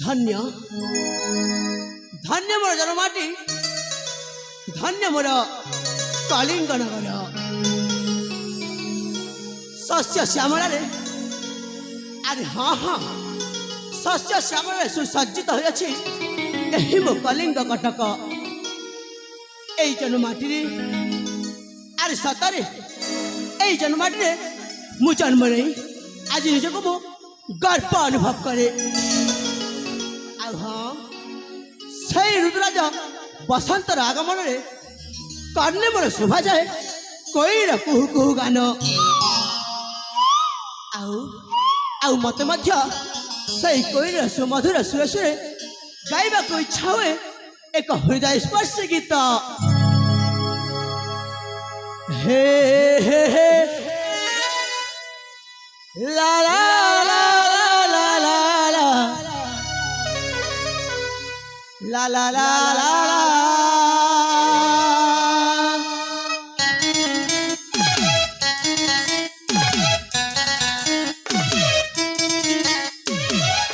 धन्य धन्य मोर जन्ममाटी धन्य मोर कलिंग नगर शस्य श्यामल अरे हाँ हाँ शस्य श्यामल सुसज्जित होती मो कलिंग कटक यही जन्ममाटी अरे सतरे यही जन्ममाटी मु जन्म नहीं आज निजक मु गर्व अनुभव करे हाँ से ऋतुराज बसंतर आगमन रे कर्णे मोर शोभा जाए कोई कुहू कुहू गान आउ मत से कोई सुमधुर सुर सुरे गाइबा को इच्छा हुए एक हृदय स्पर्श गीत हे हे हे ला ला La la la la la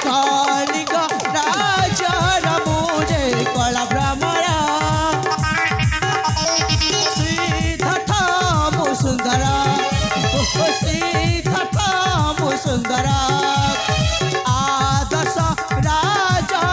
Kalika राजा रमोजे कला भ्रमरा श्रीधथा मुसुंदरा श्रीधथा मुसुंदरा आदर्श राजा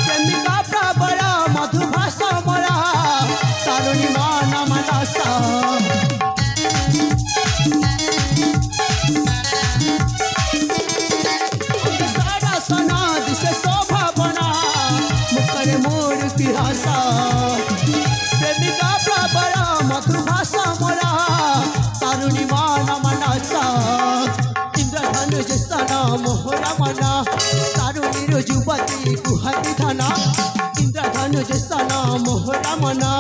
प्रेमिका प्रबल मधुभाषा मोरा तारुणी मान मनसा सना दिशे शोभा बना मुखरे मोर इतिहासा प्रेमिका प्रबल मधुभाषा मोरा तारुणी मान मनसा इंद्रधनुष सना मोहरा मना युवती कुहती धना इंद्रधनुष सना मोहरा मना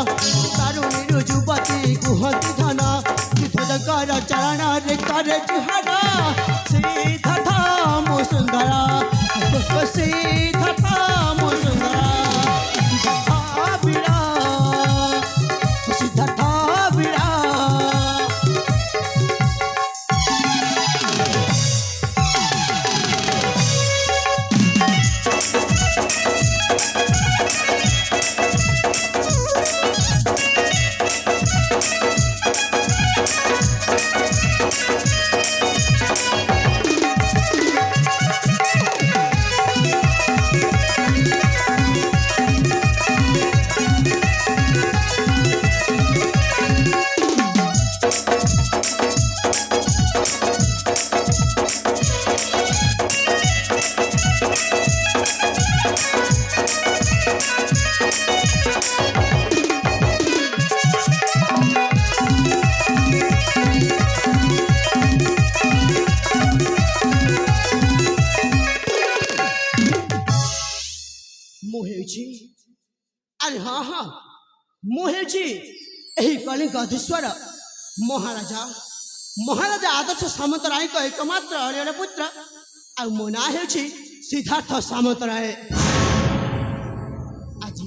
तारुणी युवती कुहती धना कर चरण रे कर जुहाना श्रीधथा मुसुंदरा श्रीधथा मुसुंदरा सिद्धथा बिड़ा सिद्धथा बिड़ा अरे हाँ हाँ मुझे कलिंग अधीश्वर महाराजा महाराजा आदर्श सामंतराय को एकमात्र अड़ियल पुत्र आ मो ना सिद्धार्थ सामंतराय आज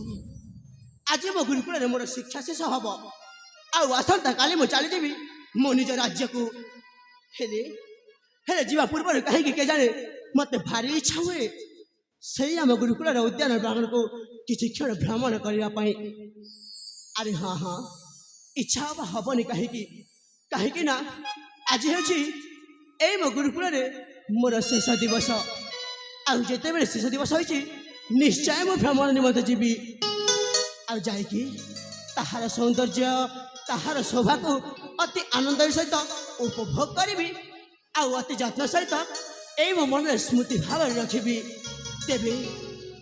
आज मो गुरुकुल मोर शिक्षा शेष हम आसंता काली मु चलीजी मो निज राज्य को हेले जीवा पूर्व कहीं के जाने मत भारी इच्छा हुए से आम गुरुकुल उद्यान प्रांगण को किसी क्षण भ्रमण करने। अरे हाँ हाँ इच्छा हेनी कहीं ना आज हूँ मो गुरुकुल मोर शेष दिवस आते शेष दिवस हो निश्चय मु भ्रमण निमंत जीवी आकि ताहार सौंदर्य ताहार शोभा को अति आनंद सहित उपभोग करी अति जत्न सहित यही मो मन स्मृति भाव रखी तेबे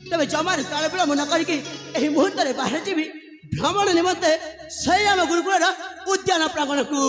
तेबे जमार काल विलम्ब न करके मुहूर्त में बाहर जी भ्रमण निमंते से आम गुरुकुल उद्यान प्रांगण को।